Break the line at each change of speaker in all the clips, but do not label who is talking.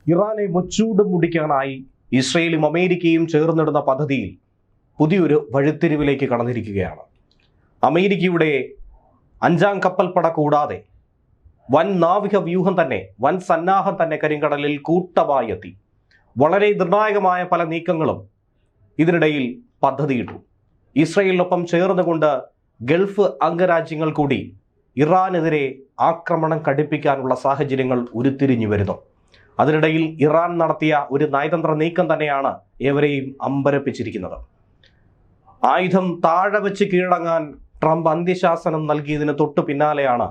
ഇറാനെ മുച്ചൂട് മുടിക്കാനായി ഇസ്രയേലും അമേരിക്കയും ചേർന്നിടുന്ന പദ്ധതിയിൽ പുതിയൊരു വഴിത്തിരിവിലേക്ക് കടന്നിരിക്കുകയാണ്. അമേരിക്കയുടെ 5ാം കപ്പൽപ്പട കൂടാതെ വൻ നാവിക വ്യൂഹം തന്നെ, വൻ സന്നാഹം തന്നെ കരിങ്കടലിൽ കൂട്ടമായി എത്തി. വളരെ നിർണായകമായ പല നീക്കങ്ങളും ഇതിനിടയിൽ പദ്ധതിയിട്ടു. ഇസ്രയേലിനൊപ്പം ചേർന്നുകൊണ്ട് ഗൾഫ് അംഗരാജ്യങ്ങൾ കൂടി ഇറാനെതിരെ ആക്രമണം കടുപ്പിക്കാനുള്ള സാഹചര്യങ്ങൾ ഉരുത്തിരിഞ്ഞു വരുന്നു. അതിനിടയിൽ ഇറാൻ നടത്തിയ ഒരു നയതന്ത്ര നീക്കം തന്നെയാണ് ഏവരെയും അമ്പരപ്പിച്ചിരിക്കുന്നത്. ആയുധം താഴെ വെച്ച് കീഴടങ്ങാൻ ട്രംപ് അന്ത്യശാസനം നൽകിയതിന് തൊട്ടു പിന്നാലെയാണ്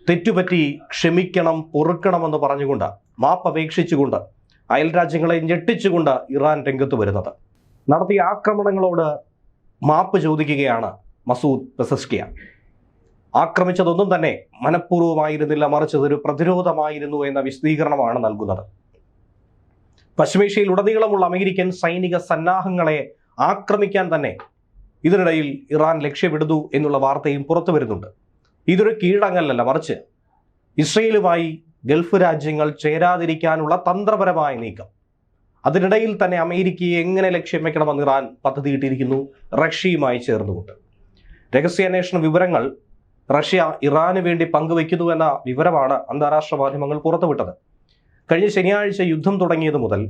തെറ്റുപറ്റി ക്ഷമിക്കണം, പൊറുക്കണമെന്ന് പറഞ്ഞുകൊണ്ട്, മാപ്പപേക്ഷിച്ചുകൊണ്ട്, അയൽരാജ്യങ്ങളെ ഞെട്ടിച്ചുകൊണ്ട് ഇറാൻ രംഗത്ത് വരുന്നത്. നടത്തിയ ആക്രമണങ്ങളോട് മാപ്പ് ചോദിക്കുകയാണ് മസൂദ് പെസഷ്കിയാൻ. ആക്രമിച്ചതൊന്നും തന്നെ മനഃപൂർവ്വമായിരുന്നില്ല, മറിച്ച് അതൊരു പ്രതിരോധമായിരുന്നു എന്ന വിശദീകരണമാണ് നൽകുന്നത്. പശ്ചിമേഷ്യയിൽ ഉടനീളമുള്ള അമേരിക്കൻ സൈനിക സന്നാഹങ്ങളെ ആക്രമിക്കാൻ തന്നെ ഇതിനിടയിൽ ഇറാൻ ലക്ഷ്യമിടുന്നു എന്നുള്ള വാർത്തയും പുറത്തു വരുന്നുണ്ട്. ഇതൊരു കീഴടങ്ങലല്ല, മറിച്ച് ഇസ്രയേലുമായി ഗൾഫ് രാജ്യങ്ങൾ ചേരാതിരിക്കാനുള്ള തന്ത്രപരമായ നീക്കം. അതിനിടയിൽ തന്നെ അമേരിക്കയെ എങ്ങനെ ലക്ഷ്യം വെക്കണമെന്ന് ഇറാൻ പദ്ധതിയിട്ടിരിക്കുന്നു, റഷ്യയുമായി ചേർന്നുകൊണ്ട്. രഹസ്യാന്വേഷണ വിവരങ്ങൾ റഷ്യ ഇറാന് വേണ്ടി പങ്കുവെക്കുന്നുവെന്ന വിവരമാണ് അന്താരാഷ്ട്ര മാധ്യമങ്ങൾ പുറത്തുവിട്ടത്. കഴിഞ്ഞ ശനിയാഴ്ച യുദ്ധം തുടങ്ങിയത് മുതൽ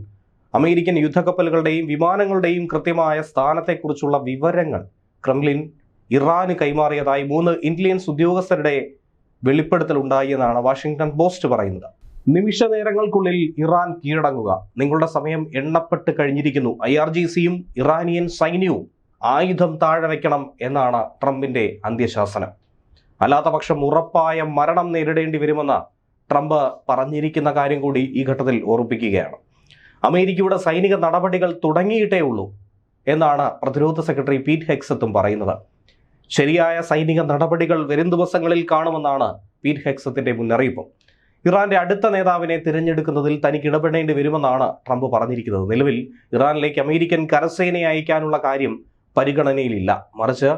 അമേരിക്കൻ യുദ്ധക്കപ്പലുകളുടെയും വിമാനങ്ങളുടെയും കൃത്യമായ സ്ഥാനത്തെക്കുറിച്ചുള്ള വിവരങ്ങൾ ക്രെംലിൻ ഇറാന് കൈമാറിയതായി 3 ഇന്റലിജൻസ് ഉദ്യോഗസ്ഥരുടെ വെളിപ്പെടുത്തൽ ഉണ്ടായി എന്നാണ് വാഷിംഗ്ടൺ പോസ്റ്റ് പറയുന്നത്. നിമിഷ നേരങ്ങൾക്കുള്ളിൽ ഇറാൻ കീഴടങ്ങുക, നിങ്ങളുടെ സമയം എണ്ണപ്പെട്ട് കഴിഞ്ഞിരിക്കുന്നു, IRGCയും ഇറാനിയൻ സൈന്യവും ആയുധം താഴെ വയ്ക്കണം എന്നാണ് ട്രംപിന്റെ അന്ത്യശാസനം. അല്ലാത്ത പക്ഷം ഉറപ്പായ മരണം നേരിടേണ്ടി വരുമെന്ന് ട്രംപ് പറഞ്ഞിരിക്കുന്ന കാര്യം കൂടി ഈ ഘട്ടത്തിൽ ഓർമ്മിപ്പിക്കുകയാണ്. അമേരിക്കയുടെ സൈനിക നടപടികൾ തുടങ്ങിയിട്ടേ ഉള്ളൂ എന്നാണ് പ്രതിരോധ സെക്രട്ടറി പീറ്റ് ഹെഗ്സത്തും പറയുന്നത്. ശരിയായ സൈനിക നടപടികൾ വരും ദിവസങ്ങളിൽ കാണുമെന്നാണ് പീറ്റ് ഹെഗ്സത്തിന്റെ മുന്നറിയിപ്പ്. ഇറാന്റെ അടുത്ത നേതാവിനെ തിരഞ്ഞെടുക്കുന്നതിൽ തനിക്ക് ഇടപെടേണ്ടി വരുമെന്നാണ് ട്രംപ് പറഞ്ഞിരിക്കുന്നത്. നിലവിൽ ഇറാനിലേക്ക് അമേരിക്കൻ കരസേനയെ അയക്കാനുള്ള കാര്യം പരിഗണനയിലില്ല, മറിച്ച്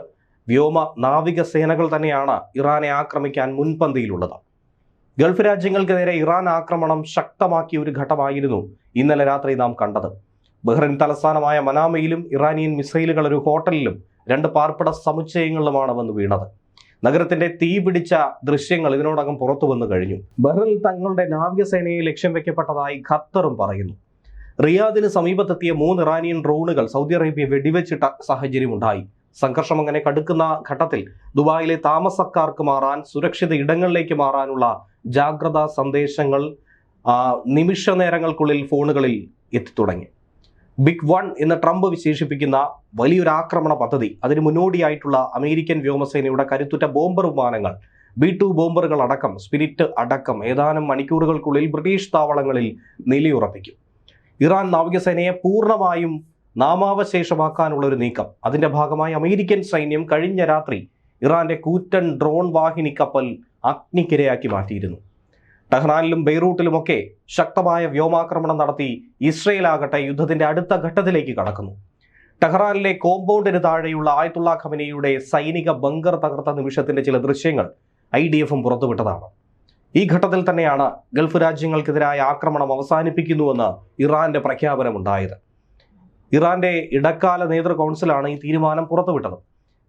വ്യോമ നാവിക സേനകൾ തന്നെയാണ് ഇറാനെ ആക്രമിക്കാൻ മുൻപന്തിയിലുള്ളത്. ഗൾഫ് രാജ്യങ്ങൾക്ക് നേരെ ഇറാൻ ആക്രമണം ശക്തമാക്കിയ ഒരു ഘട്ടമായിരുന്നു ഇന്നലെ രാത്രി നാം കണ്ടത്. ബഹ്റൈൻ തലസ്ഥാനമായ മനാമയിലും ഇറാനിയൻ മിസൈലുകൾ ഒരു ഹോട്ടലിലും 2 പാർപ്പിട സമുച്ചയങ്ങളിലുമാണ് വന്ന് വീണത്. നഗരത്തിന്റെ തീ പിടിച്ച ദൃശ്യങ്ങൾ ഇതിനോടകം പുറത്തു വന്നു കഴിഞ്ഞു. ബഹ്റൈനിൽ തങ്ങളുടെ നാവികസേനയെ ലക്ഷ്യം വെക്കപ്പെട്ടതായി ഖത്തറും പറയുന്നു. റിയാദിന് സമീപത്തെത്തിയ 3 ഇറാനിയൻ ഡ്രോണുകൾ സൗദി അറേബ്യ വെടിവെച്ചിട്ട സാഹചര്യം ഉണ്ടായി. സംഘർഷം അങ്ങനെ കടുക്കുന്ന ഘട്ടത്തിൽ ദുബായിലെ താമസക്കാർക്ക് മാറാൻ, സുരക്ഷിത ഇടങ്ങളിലേക്ക് മാറാനുള്ള ജാഗ്രതാ സന്ദേശങ്ങൾ നിമിഷ നേരങ്ങൾക്കുള്ളിൽ ഫോണുകളിൽ എത്തിത്തുടങ്ങി. ബിഗ് 1 എന്ന് ട്രംപ് വിശേഷിപ്പിക്കുന്ന വലിയൊരു ആക്രമണ പദ്ധതി, അതിന് മുന്നോടിയായിട്ടുള്ള അമേരിക്കൻ വ്യോമസേനയുടെ കരുത്തുറ്റ ബോംബർ വിമാനങ്ങൾ, B-2 ബോംബറുകൾ അടക്കം, സ്പിരിറ്റ് അടക്കം ഏതാനും മണിക്കൂറുകൾക്കുള്ളിൽ ബ്രിട്ടീഷ് താവളങ്ങളിൽ നിലയുറപ്പിക്കും. ഇറാൻ നാവികസേനയെ പൂർണ്ണമായും നാമാവശേഷമാക്കാനുള്ള ഒരു നീക്കം. അതിന്റെ ഭാഗമായി അമേരിക്കൻ സൈന്യം കഴിഞ്ഞ രാത്രി ഇറാന്റെ കൂറ്റൻ ഡ്രോൺ വാഹിനി കപ്പൽ അഗ്നിക്കിരയാക്കി മാറ്റിയിരുന്നു. ടെഹ്റാനിലും ബെയ്റൂട്ടിലുമൊക്കെ ശക്തമായ വ്യോമാക്രമണം നടത്തി ഇസ്രയേലാകട്ടെ യുദ്ധത്തിന്റെ അടുത്ത ഘട്ടത്തിലേക്ക് കടക്കുന്നു. ടെഹ്റാനിലെ കോമ്പൗണ്ടിന് താഴെയുള്ള ആയത്തുള്ള ഖമനിയുടെ സൈനിക ബങ്കർ തകർത്ത നിമിഷത്തിന്റെ ചില ദൃശ്യങ്ങൾ IDFും പുറത്തുവിട്ടതാണ്. ഈ ഘട്ടത്തിൽ തന്നെയാണ് ഗൾഫ് രാജ്യങ്ങൾക്കെതിരായ ആക്രമണം അവസാനിപ്പിക്കുന്നുവെന്ന് ഇറാന്റെ പ്രഖ്യാപനമുണ്ടായത്. ഇറാന്റെ ഇടക്കാല നേതൃ കൗൺസിലാണ് ഈ തീരുമാനം പുറത്തുവിട്ടത്.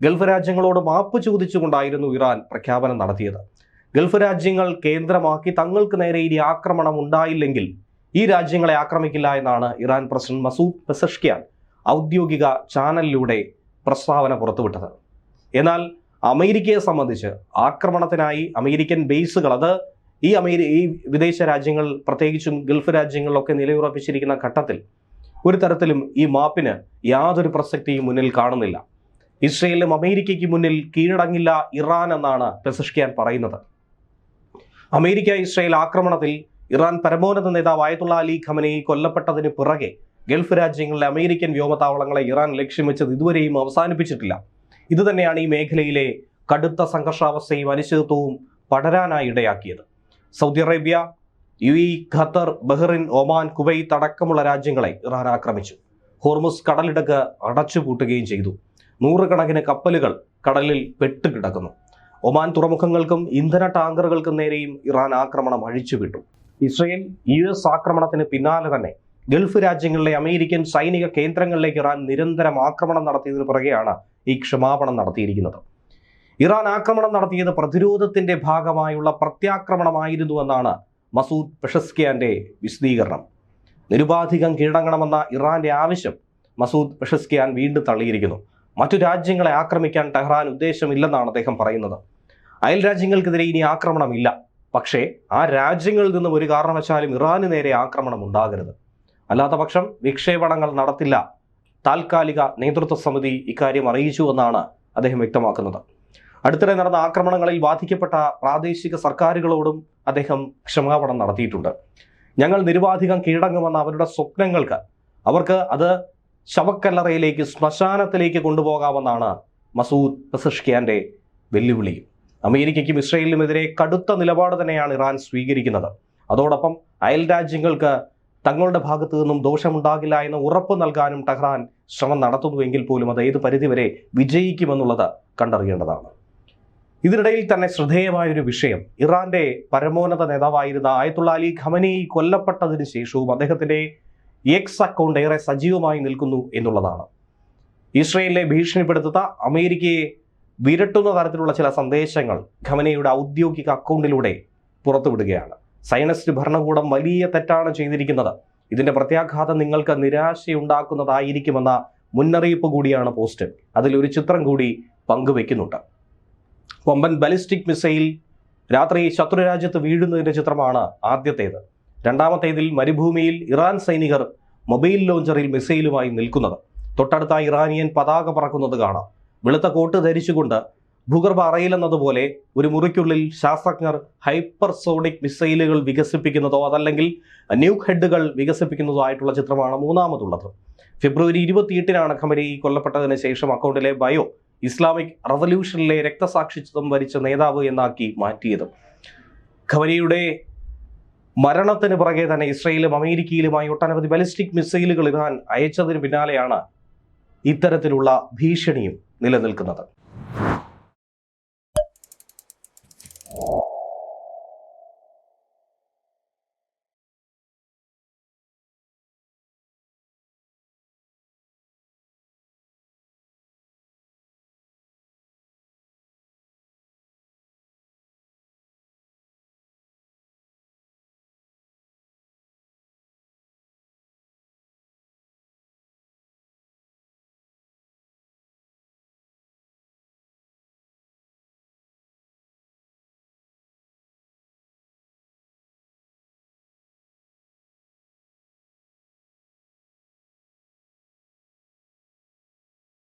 ഗൾഫ് രാജ്യങ്ങളോട് മാപ്പ് ചോദിച്ചുകൊണ്ടായിരുന്നു ഇറാൻ പ്രഖ്യാപനം നടത്തിയത്. ഗൾഫ് രാജ്യങ്ങൾ കേന്ദ്രമാക്കി തങ്ങൾക്ക് നേരെ ഇനി ആക്രമണം ഉണ്ടായില്ലെങ്കിൽ ഈ രാജ്യങ്ങളെ ആക്രമിക്കില്ല എന്നാണ് ഇറാൻ പ്രസിഡന്റ് മസൂദ് പെസഷ്കിയാൻ ഔദ്യോഗിക ചാനലിലൂടെ പ്രസ്താവന പുറത്തുവിട്ടത്. എന്നാൽ അമേരിക്കയെ സംബന്ധിച്ച് ആക്രമണത്തിനായി അമേരിക്കൻ ബേസുകൾ, അത് ഈ വിദേശ രാജ്യങ്ങൾ, പ്രത്യേകിച്ചും ഗൾഫ് രാജ്യങ്ങളിലൊക്കെ നിലയുറപ്പിച്ചിരിക്കുന്ന ഘട്ടത്തിൽ ഒരു തരത്തിലും ഈ മാപ്പിന് യാതൊരു പ്രസക്തിയും മുന്നിൽ കാണുന്നില്ല. ഇസ്രയേലിനും അമേരിക്കയ്ക്ക് മുന്നിൽ കീഴടങ്ങില്ല ഇറാൻ എന്നാണ് പെസഷ്കിയാൻ പറയുന്നത്. അമേരിക്ക ഇസ്രയേൽ ആക്രമണത്തിൽ ഇറാൻ പരമോന്നത നേതാവ് ആയത്തുള്ള അലി ഖമനേയി കൊല്ലപ്പെട്ടതിന് പിറകെ ഗൾഫ് രാജ്യങ്ങളിലെ അമേരിക്കൻ വ്യോമതാവളങ്ങളെ ഇറാൻ ലക്ഷ്യം വെച്ചത് ഇതുവരെയും അവസാനിപ്പിച്ചിട്ടില്ല. ഇതുതന്നെയാണ് ഈ മേഖലയിലെ കടുത്ത സംഘർഷാവസ്ഥയും അനിശ്ചിതത്വവും പടരാനായി ഇടയാക്കിയത്. Saudi Arabia, UAE, Qatar, Bahrain, Oman, Kuwait അടക്കമുള്ള രാജ്യങ്ങളെ ഇറാൻ ആക്രമിച്ചു. ഹോർമുസ് കടലിടുക്ക് അടച്ചുപൂട്ടുകയും ചെയ്തു. 100 കണക്കിന് കപ്പലുകൾ കടലിൽ പെട്ടുകിടക്കുന്നു. ഒമാൻ തുറമുഖങ്ങൾക്കും ഇന്ധന ടാങ്കറുകൾക്കും നേരെയും ഇറാൻ ആക്രമണം അഴിച്ചുവിട്ടു. ഇസ്രയേൽ US ആക്രമണത്തിന് പിന്നാലെ തന്നെ ഗൾഫ് രാജ്യങ്ങളിലെ അമേരിക്കൻ സൈനിക കേന്ദ്രങ്ങളിലേക്ക് ഇറാൻ നിരന്തരം ആക്രമണം നടത്തിയതിനു പുറകെയാണ് ഈ ക്ഷമാപണം നടത്തിയിരിക്കുന്നത്. ഇറാൻ ആക്രമണം നടത്തിയത് പ്രതിരോധത്തിന്റെ ഭാഗമായുള്ള പ്രത്യാക്രമണമായിരുന്നുവെന്നാണ് മസൂദ് പെഷസ്കിയാന്റെ വിശദീകരണം. നിരുപാധികം കീഴടങ്ങണമെന്ന ഇറാന്റെ ആവശ്യം മസൂദ് പെഷസ്കിയാൻ വീണ്ടും തള്ളിയിരിക്കുന്നു. മറ്റു രാജ്യങ്ങളെ ആക്രമിക്കാൻ ടെഹ്റാൻ ഉദ്ദേശമില്ലെന്നാണ് അദ്ദേഹം പറയുന്നത്. അയൽ രാജ്യങ്ങൾക്കെതിരെ ഇനി ആക്രമണമില്ല, പക്ഷേ ആ രാജ്യങ്ങളിൽ നിന്നും ഒരു കാരണവശാലും ഇറാന് നേരെ ആക്രമണം ഉണ്ടാകരുത്, അല്ലാത്ത പക്ഷം വിക്ഷേപണങ്ങൾ നടത്തില്ല. താൽക്കാലിക നേതൃത്വ സമിതി ഇക്കാര്യം അറിയിച്ചു എന്നാണ് അദ്ദേഹം വ്യക്തമാക്കുന്നത്. അടുത്തിടെ നടന്ന ആക്രമണങ്ങളിൽ ബാധിക്കപ്പെട്ട പ്രാദേശിക സർക്കാരുകളോടും അദ്ദേഹം ക്ഷമാപണം നടത്തിയിട്ടുണ്ട്. ഞങ്ങൾ നിരുപാധികം കീഴടങ്ങുമെന്ന അവരുടെ സ്വപ്നങ്ങൾക്ക് അവർക്ക് അത് ശവക്കല്ലറയിലേക്ക്, ശ്മശാനത്തിലേക്ക് കൊണ്ടുപോകാമെന്നാണ് മസൂദ് പെസഷ്കിയാന്റെ വെല്ലുവിളി. അമേരിക്കയ്ക്കും ഇസ്രയേലിനുമെതിരെ കടുത്ത നിലപാട് തന്നെയാണ് ഇറാൻ സ്വീകരിക്കുന്നത്. അതോടൊപ്പം അയൽ രാജ്യങ്ങൾക്ക് തങ്ങളുടെ ഭാഗത്തു നിന്നും ദോഷമുണ്ടാകില്ല എന്ന് ഉറപ്പ് നൽകാനും ടെഹ്റാൻ ശ്രമം നടത്തുന്നുവെങ്കിൽ പോലും അത് ഏത് പരിധിവരെ വിജയിക്കുമെന്നുള്ളത് കണ്ടറിയേണ്ടതാണ്. ഇതിനിടയിൽ തന്നെ ശ്രദ്ധേയമായൊരു വിഷയം, ഇറാന്റെ പരമോന്നത നേതാവായിരുന്ന ആയത്തുള്ള അലി ഖമനേയി കൊല്ലപ്പെട്ടതിന് ശേഷവും അദ്ദേഹത്തിന്റെ എക്സ് അക്കൗണ്ട് ഏറെ സജീവമായി നിൽക്കുന്നു എന്നുള്ളതാണ്. ഇസ്രയേലിനെ ഭീഷണിപ്പെടുത്തുന്ന, അമേരിക്കയെ വിരട്ടുന്ന തരത്തിലുള്ള ചില സന്ദേശങ്ങൾ ഖമനേയുടെ ഔദ്യോഗിക അക്കൗണ്ടിലൂടെ പുറത്തുവിടുകയാണ്. സയനിസ്റ്റ് ഭരണകൂടം വലിയ തെറ്റാണ് ചെയ്തിരിക്കുന്നത്, ഇതിന്റെ പ്രത്യാഘാതം നിങ്ങൾക്ക് നിരാശയുണ്ടാക്കുന്നതായിരിക്കുമെന്ന മുന്നറിയിപ്പ് കൂടിയാണ് പോസ്റ്റ്. അതിലൊരു ചിത്രം കൂടി പങ്കുവെക്കുന്നുണ്ട്. വമ്പൻ ബാലിസ്റ്റിക് മിസൈൽ രാത്രി ശത്രുരാജ്യത്ത് വീഴുന്നതിന്റെ ചിത്രമാണ് ആദ്യത്തേത്. രണ്ടാമത്തേതിൽ മരുഭൂമിയിൽ ഇറാൻ സൈനികർ മൊബൈൽ ലോഞ്ചറിൽ മിസൈലുമായി നിൽക്കുന്നത്, തൊട്ടടുത്ത ഇറാനിയൻ പതാക പറക്കുന്നത് കാണാം. വെളുത്ത കോട്ട് ധരിച്ചുകൊണ്ട് ഭൂഗർഭ അറയിലെന്നതുപോലെ ഒരു മുറിക്കുള്ളിൽ ശാസ്ത്രജ്ഞർ ഹൈപ്പർസോണിക് മിസൈലുകൾ വികസിപ്പിക്കുന്നതോ അതല്ലെങ്കിൽ ന്യൂക്ക് ഹെഡുകൾ വികസിപ്പിക്കുന്നതോ ആയിട്ടുള്ള ചിത്രമാണ് മൂന്നാമതുള്ളത്. ഫെബ്രുവരി 28-നാണ് ഖമനേയി കൊല്ലപ്പെട്ടതിന് ശേഷം അക്കൗണ്ടിലെ ബയോ ഇസ്ലാമിക് റവല്യൂഷനിലെ രക്തസാക്ഷിത്വം വരിച്ച നേതാവ് എന്നാക്കി മാറ്റിയത്. ഖമനേയുടെ മരണത്തിന് പുറകെ തന്നെ ഇസ്രയേലും അമേരിക്കയിലുമായി ഒട്ടനവധി ബാലിസ്റ്റിക് മിസൈലുകൾ ഇറാൻ അയച്ചതിന് പിന്നാലെയാണ് ഇത്തരത്തിലുള്ള ഭീഷണിയും നിലനിൽക്കുന്നത്.